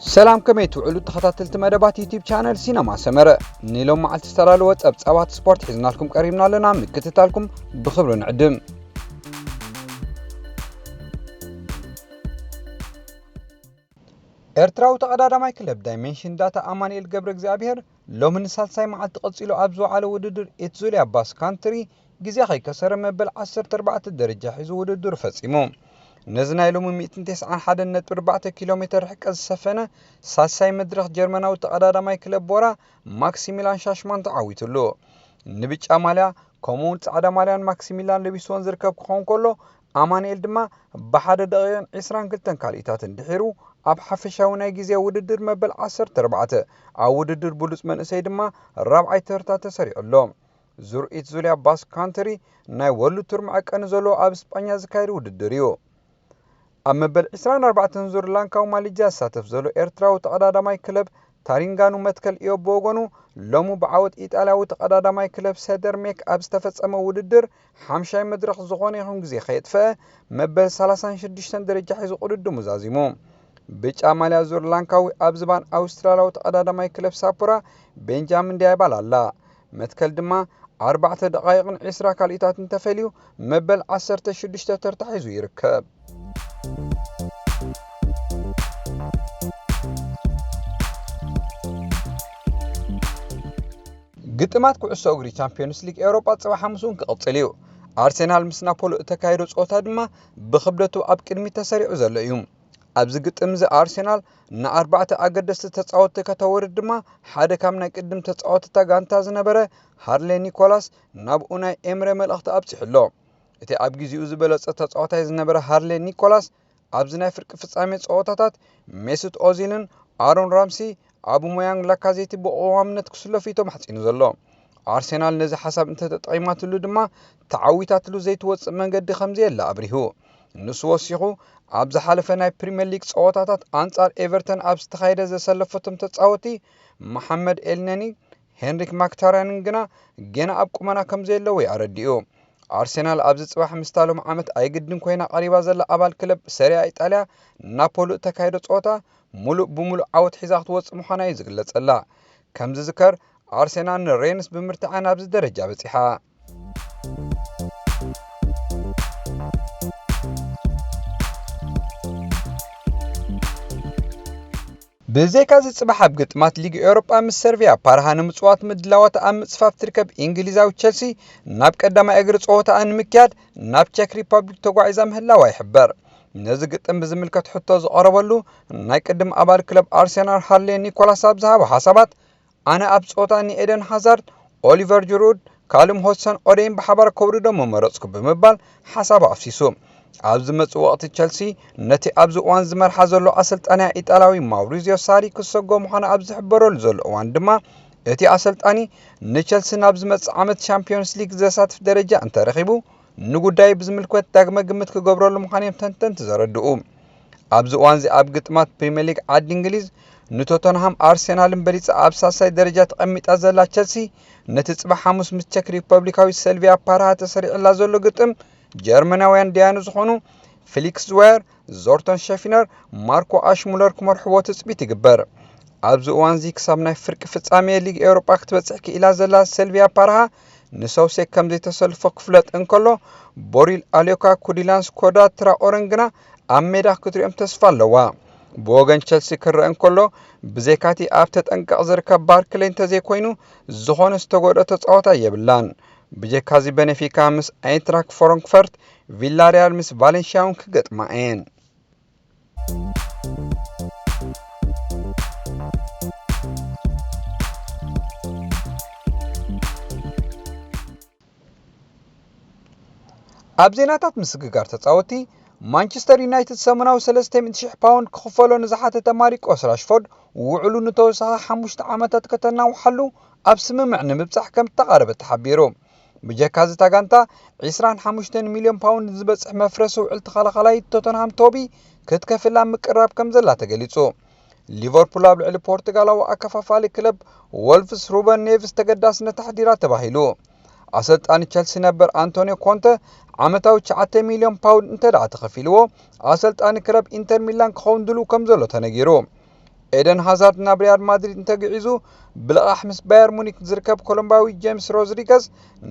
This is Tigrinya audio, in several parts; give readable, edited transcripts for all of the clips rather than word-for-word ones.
سلام كمي توعلو تخطاتلت مدبات يوتيوب channel سينما سمرة نيلوم معلت استرالو واتساب صابات سبورت حزنا لكم قريبنا لنا مكتتالكم بخبر نعدم ኤርትራው ተቀዳዳማይ ክለብ ዳይሜንሽን ዳታ አማኑኤል ገብረ እግዚአብሔር ሎምን ሳልሳይ መዓልቲ ተቀፂሉ ኣብዞ ዓለ ውድድር ኤትዙሊያ ባስ ካንትሪ ግዜ ከይከሰረ መበል 14 ደረጃ ሒዙ ውድድር ፈጺሙ ነዚ ናይ ሎሚ 191.4 ኪሎ ሜትር ርሕቀት ዝሰፈነ ሳልሳይ መድረኽ ጀርመናዊ ተቀዳዳማይ ክለብ ቦራ ማክሲሚላን ሻሽማን ተዓዊቱሉ ንብጫ ማልያ ከምኡውን ጻዕዳ ማልያን ማክሲሚላን ለቢሶን ዝርከብ ክኾን ከሎ አማኑኤል ድማ በሓደ ደቂቃን 22 ካልኢታትን ድሒሩ ኣብ ሓፈሻዊ ናይ ግዜ ውድድር መበል 14 ኣብ ውድድር ብሉጽ መንእሰይ ድማ ራብዓይ ተርታ ተሰሪዑሎ ዙር ኤትዙሊያ ባስ ካንትሪ ናይ ወሉ ቱር መዐቀኒ ዘሎ ኣብ እስጳኛ ዝካየድ ውድድር እዩ ኣብ መበል 24 ዙር ላንካው ማሊጃ ዝሳተፍ ዘሎ ኤርትራዊ ተቀዳዳማይ ክለብ ታሪንጋኑ መትከል እዩ በወገኑ ሎሙ ብዓወት ኢጣልያዊ ተቀዳዳማይ ክለብ ሰደርሜክ ኣብ ዝተፈጸመ ውድድር 5ይ መድረኽ ዝኾነ ይኹን ግዜ ከየጥፈአ መበል 36 ደረጃ ሒዙ ቅድድሙ ዛዚሙ ብጫ ማልያ ዙር ላንካዊ ኣብ ዝባን ኣውስትራልያዊ ተቀዳዳማይ ክለብ ሳፑራ ቤንጃሚን ዲያባል ኣላ መትከል ድማ 4 ደቂቃን 20 ካልኢታትን ተፈልዩ መበል 16 ተርታ ሒዙ ይርከብ ግጥማት ኩዕሶ እግሪ ቻምፒዮንስ ሊግ ኤውሮጳ ጽባሕ ሓሙሱን ክቕጽል እዩ ኣርሴናል ምስ ናፖሊ ተካይዶ ጾታ ድማ ብኽብደቱ ኣብ ቅድሚ ተሰሪዑ ዘሎ እዩ ኣብዚ ግጥም ዚ ኣርሴናል ን4 ኣገደስቲ ተጻወትቲ ከተወርድ ድማ ሓደ ካብ ናይ ቅድም ተጻወትታ ጋንታ ዝነበረ ሃርሌ ኒኮላስ ናብ ኡናይ ኤምረ መልእኽቲ ኣብጽሕሎ እቲ ኣብ ግዚኡ ዝበለጸ ተጻዋታይ ዝነበረ ሃርሌ ኒኮላስ ኣብዚ ናይ ፍርቂ ፍጻሜ ጸወታታት ሜሱት ኦዚልን ኣሮን ራምሲ አቡሞያንግ ላካዜቲ በኦዋምነት ክስለፊቶም ሓጺኑ ዘሎ አርሴናል ነዚ ሓሳብ እንተተጠቂማትሉ ድማ ተዓዊታትሉ ዘይትወጽእ መንገዲ ከምዚ የላ ኣብሪሁ ንሱ ወሲኹ ኣብ ዝሓለፈ ናይ ፕሪሚየር ሊግ ጸወታታት አንጻር ኤቨርተን ኣብ ዝተኻየደ ዘሰለፈቶም ተጻወቲ መሐመድ ኤልነኒ ሄንሪክ ማክታርያንን ግና ገና ኣብ ቁመና ከምዚ የለው ያረዲኡ አርሴናል ኣብዚ ጽባሕ ምስታሎም ዓመት ኣይግድን ኮይና ቀሪባ ዘላ ኣባል ክለብ ሰሪያ ኢጣልያ ናፖሊ ተካይዶ ጸወታ ሙሉእ ብሙሉእ ዓወት ሒዛ ክትወጽእ ምዃና እዩ ዝግለጸላ ከምዚ ዝከር ኣርሴናል ንሬንስ ብምርትዓን ኣብዚ ደረጃ በፂሓ ብዘይካ ዝጽባሕ ኣብ ግጥማት ሊግ ኤውሮጳ ምስ ሰርቪያ ፓርሃ ንምጽዋት ምድላዋት ኣብ ምጽፋፍ ትርከብ እንግሊዛዊ ቸልሲ ናብ ቀዳማይ እግሪ ጸወታ ንምክያድ ናብ ቼክ ሪፐብሊክ ተጓዒዛ ምህላዋ ይሕበር ነዚ ግጥም ብዝምልከት ሕቶ ዝቐረበሉ ናይ ቅድም ኣባል ክለብ ኣርሴናል ሃርሌ ኒኮላስ ኣብ ዝሃቦ ሓሳባት ኣነ ኣብ ጸወታ ንኤደን ሃዛርድ ኦሊቨር ጅሩድ ካልም ሆድሰን ኦዴን ብሓባር ከውርዶም መረጽኩ ብምባል ሓሳቡ ኣፍሲሱ ኣብዚ መጽእ ወቕቲ ቸልሲ ነቲ ኣብዚ እዋን ዝመርሓ ዘሎ ኣሰልጣኒ ኢጣልያዊ ማውሪዚዮ ሳሪ ክሰጎ ምዃኑ ኣብ ዝሕበረሉ ዘሎ እዋን ድማ እቲ ኣሰልጣኒ ንቸልሲ ናብ ዝመጽእ ዓመት ቻምፒዮንስ ሊግ ዘሳትፍ ደረጃ እንተረኺቡ ንጉዳይ ብዝምልከት ዳግመ ግምት ክገብረሉ ምዃኖም ተንተንቲ ዘረድኡ ኣብዚ እዋን እዚ ኣብ ግጥማት ፕሪሚየር ሊግ ዓዲ እንግሊዝ ንቶተንሃም ኣርሴናልን በሊፃ ኣብ ሳሳይ ደረጃ ተቐሚጣ ዘላ ቸልሲ ነቲ ጽባሕ ሓሙስ ምስ ቼክ ሪፐብሊካዊ ሰልቪያ ፓርሃ ተሰሪዕላ ዘሎ ግጥም ጀርመናውያን ዲያኑ ዝኾኑ ፊሊክስ ዝዋየር ዞርተን ሸፊነር ማርኮ ኣሽሙለር ክመርሕዎ ትጽቢት ይግበር ኣብዚ እዋን እዚ ክሳብ ናይ ፍርቂ ፍጻሜ ሊግ ኤውሮጳ ክትበጽሕ ክኢላ ዘላ ሰልቪያ ፓርሃ ንሰውሴክ ከም ዘይተሰልፎ ክፍለጥ እንከሎ ቦሪል ኣሌዮካ ኩዲላንስ ኮዳ ትራኦረን ግና ኣብ ሜዳ ክትሪኦም ተስፋ ኣለዋ ብወገን ቸልሲ ክረአ እንከሎ ብዘይካቲ ኣብ ተጠንቀቕ ዝርከብ ባርክሌይ እንተዘይኮይኑ ዝኾነ ዝተጎድኦ ተጻዋታ የብላን ብጀካዚ ቤኔፊካ ምስ ኣይንትራክ ፍራንክፈርት ቪላሪያል ምስ ቫሌንሺያውን ክገጥማ እየን ኣብ ዜናታት ምስግጋር ተጻወቲ ማንቸስተር ዩናይትድ ሰሙናዊ 300,000 ፓውንድ ክኽፈሎ ንዝሓተተ ማሪቆስ ራሽፎርድ ውዕሉ ንተወሳኺ 5 ዓመታት ከተናውሓሉ ኣብ ስምምዕ ንምብጻሕ ከም ተቓረበ ተሓቢሩ ብጀካዚ ታጋንታ 25 ሚልዮን ፓውንድ ዝበጽሕ መፍረሲ ውዕል ተኸላኻላይ ቶተንሃም ቶቢ ክትከፍላ ምቅራብ ከም ዘላ ተገሊጹ ሊቨርፑል ኣብ ልዕሊ ፖርቱጋላዊ ኣከፋፋሊ ክለብ ወልፍስ ሩበን ኔቭስ ተገዳስነት ተሓዲራ ተባሂሉ ኣሰልጣኒ ቸልሲ ነበር አንቶኒዮ ኮንተ ዓመታዊ 9 ሚልዮን ፓውንድ እንተደኣ ተኸፊልዎ ኣሰልጣኒ ክለብ ኢንተር ሚላን ክኸውን ድሉ ከም ዘሎ ተነጊሩ ኤደን ሃዛርድ ናብ ሪያል ማድሪድ እንተግዒዙ ብልቃሕ ምስ ባየር ሙኒክ ዝርከብ ኮሎምባዊ ጄምስ ሮድሪገዝ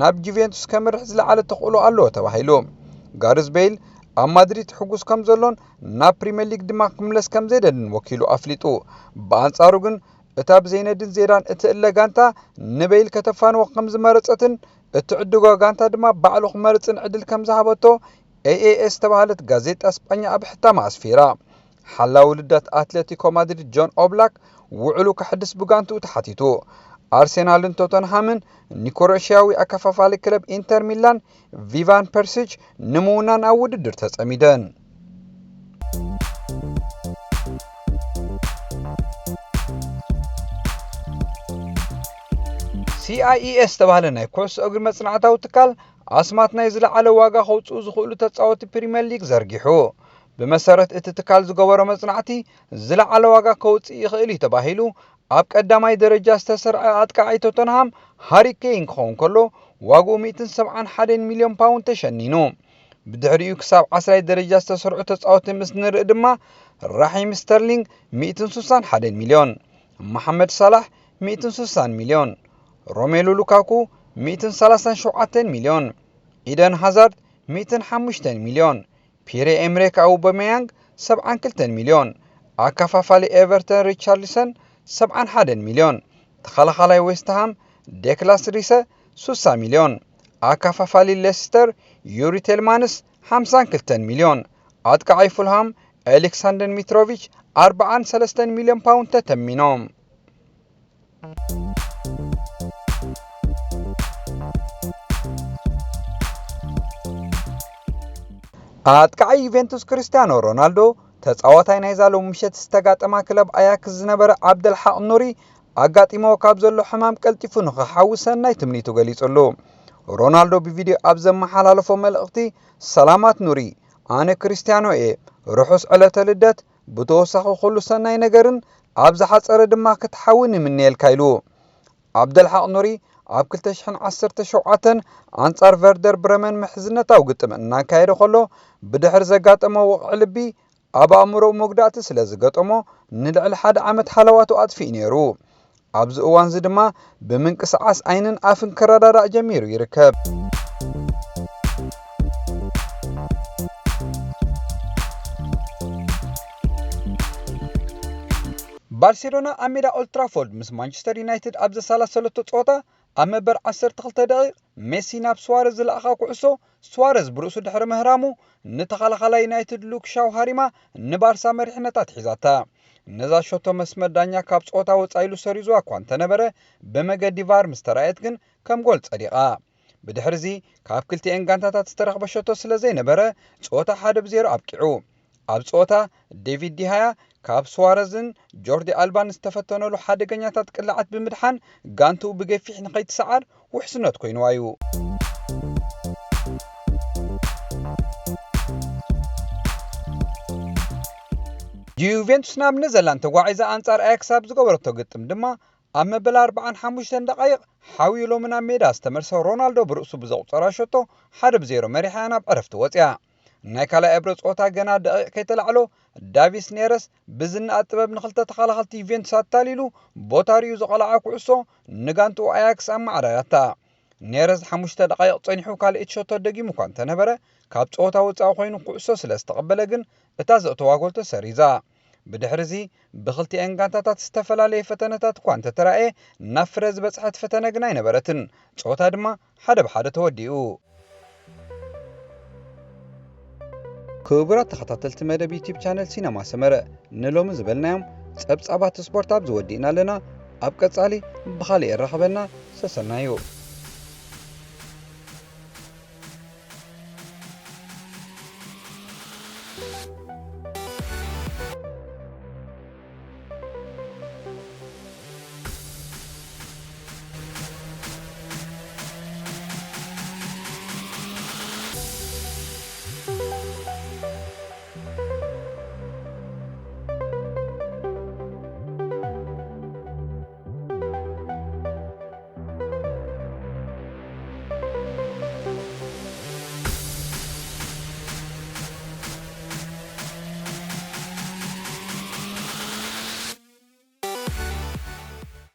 ናብ ጁቬንቱስ ከምርሕ ዝለዓለ ተኽእሎ ኣለዎ ተባሂሉ ጋርዝ ቤይል ኣብ ማድሪድ ሕጉስ ከም ዘሎን ናብ ፕሪምየር ሊግ ድማ ክምለስ ከም ዘይደልን ወኪሉ ኣፍሊጡ ብኣንጻሩ ግን እታ ብዘይነድን ዜዳን እትእለ ጋንታ ንቤይል ከተፋንዎ ከም ዝመረፀትን እትዕድጎ ጋንታ ድማ ባዕሉ ክመርፅን ዕድል ከም ዝሃበቶ ኤኤኤስ ተባሃለት ጋዜጣ እስጳኛ ኣብ ሕታማ ኣስፊራ ሓላዊ ውልዳት ኣትሌቲኮ ማድሪድ ጆን ኦብላክ ውዕሉ ክሕድስ ብጋንትኡ ተሓቲቱ አርሴናልን ቶተንሃምን ኒኮሮሺያዊ ኣከፋፋሊ ክለብ ኢንተር ሚላን ቪቫን ፐርሲች ንምውናን ኣብ ውድድር ተጸሚደን CIES ተባሃለ ናይ ኩዕሶ እግሪ መጽናዕታዊ ትካል ኣስማት ናይ ዝለዓለ ዋጋ ከውጽኡ ዝኽእሉ ተጻወቲ ፕሪምየር ሊግ ዘርጊሑ ብመሰረት እቲ ትካል ዝገበሮ መጽናዕቲ ዝለዓለ ዋጋ ከውጽእ ይኽእል እዩ ተባሂሉ ኣብ ቀዳማይ ደረጃ ዝተሰርዐ ኣጥቃዓይ ቶተንሃም ሃሪ ኬይን ክኸውን ከሎ ዋግኡ 171 ሚልዮን ፓውንድ ተሸኒኑ ብድሕሪኡ ክሳብ 10ይ ደረጃ ዝተሰርዑ ተጻወቲ ምስ ንርኢ ድማ ራሂም ስተርሊንግ 161 ሚልዮን መሐመድ ሳላህ 160 ሚልዮን ሮሜሉ ሉካኩ 137 ሚልዮን ኢደን ሃዛርድ 105 ሚልዮን ፒየር ኤምሪክ አውባሜያንግ 72 ሚልዮን አካፋፋሊ ኤቨርተን ሪቻርሊሰን 71 ሚልዮን ተኸላኻላይ ዌስትሃም ዴክላስ ሪሰ 60 ሚልዮን አካፋፋሊ ሌስተር ዩሪ ቴልማንስ 52 ሚልዮን አጥቃዓይ ፉልሃም አሌክሳንደር ሚትሮቪች 43 ሚልዮን ፓውንድ ተተሚኖም አጥቃዓይ ዩቬንቱስ ክርስቲያኖ ሮናልዶ ተጻዋታይ ናይ ዛሎ ምሸት ዝተጋጠማ ክለብ አያክስ ዝነበረ አብደልሐቅ ኑሪ አጋጢሞ ካብ ዘሎ ሕማም ቀልጢፉ ንኽሓውሰን ናይ ትምኒቱ ገሊጹሉ ሮናልዶ ብቪድዮ ኣብ ዘመሓላለፎ መልእኽቲ ሰላማት ኑሪ ኣነ ክርስቲያኖ እየ ርሑስ ዕለተ ልደት ብተወሳኺ ኩሉ ሰናይ ነገርን ኣብ ዝሓፀረ ድማ ክትሓውን ይምንየልካ ኢሉ አብደልሐቅ ኑሪ ኣብ 2017 አንጻር ቨርደር ብረመን ምሕዝነታዊ ግጥም እናካየደ ከሎ ብድሕሪ ዘጋጠመ ወቕዒ ልቢ ኣብ ኣእምሮ መጉዳእቲ ስለ ዝገጠሞ ንልዕሊ 1 ዓመት ሓለዋቱ ኣጥፊኡ ነይሩ ኣብዚ እዋን እዚ ድማ ብምንቅስቓስ ዓይንን ኣፍን ክረዳዳእ ጀሚሩ ይርከብ ባርሴሎና ኣብ ሜዳ ኦልድ ትራፎርድ ምስ ማንቸስተር ዩናይትድ ኣብ ዘሰላሰለቶ ጸወታ ኣብ መበል 12 ደቂቕ ሜሲ ናብ ስዋረዝ ዝለኣኻ ኩዕሶ ስዋረዝ ብርእሱ ድሕሪ ምህራሙ ንተኸላኻላይ ዩናይትድ ሉክ ሻው ሃሪማ ንባርሳ መሪሕነታ ትሒዛታ ነዛ ሾቶ መስመር ዳኛ ካብ ጸወታ ወጻኢሉ ሰሪዙ እኳ እንተነበረ ብመገዲ ቫር ምስ ተራእየት ግን ከም ጎል ጸዲቓ ብድሕሪዚ ካብ ክልቲአን ጋንታታት ዝተረኽበ ሾቶ ስለ ዘይነበረ ጸወታ 1-0 ኣብቂዑ ኣብ ጸወታ ዴቪድ ዲሃያ ካብ ስዋረዝን ጆርዲ አልባን ዝተፈተነሉ ሓደገኛታት ቅልዓት ብምድሓን ጋንቱ ብገፊሕ ንኸይትሰዓር ውሕስነት ኮይኑዋ እዩ ዩቬንቱስ ናብ ኔዘርላንድ ተጓዒዛ አንጻር አያክስ ኣብ ዝገበረቶ ግጥም ድማ ኣብ መበል 45 ደቂቕ ሓዊሉ ናብ ሜዳ ዝተመርሰ ሮናልዶ ብርእሱ ብዘቁፀራ ሾቶ 1-0 መሪሓ ናብ ዕረፍቲ ወፅያ ናይ ካልኣይ ዕብረ ጸወታ ገና ደቂቕ ከይተላዕሎ ዳቪስ ኔረስ ብዝናእ ጥበብ ንኽልተ ተኸላኸልቲ ዩቬንቱስ ኣታሊሉ ቦታሪኡ ዘቐልዓ ኩዕሶ ንጋንቱ አያክስ ኣማዕራያታ ኔረስ 5 ደቂቕ ጸኒሑ ካልእት ሾቶ ደጊሙ እኳ እንተነበረ ካብ ጸወታ ወፃኢ ኮይኑ ኩዕሶ ስለ ዝተቐበለ ግን እታ ዘእተዋ ጎል ተሰሪዛ ብድሕሪዚ ብኽልቲአን ጋንታታት ዝተፈላለየ ፈተነታት እኳ እንተተራእየ ናብ ፍረ ዝበፅሐት ፈተነ ግን ኣይነበረትን ጸወታ ድማ 1-1 ተወዲኡ ክቡራት ተኸታተልቲ መደብ ዩቲዩብ ቻነል ሲነማ ሰመረ ንሎሚ ዝበልናዮም ጸብጻባት ስፖርት ኣብ ዝወዲእና ኣለና ኣብ ቀጻሊ ብኻሊእ ረኸበና ሰሰናዩ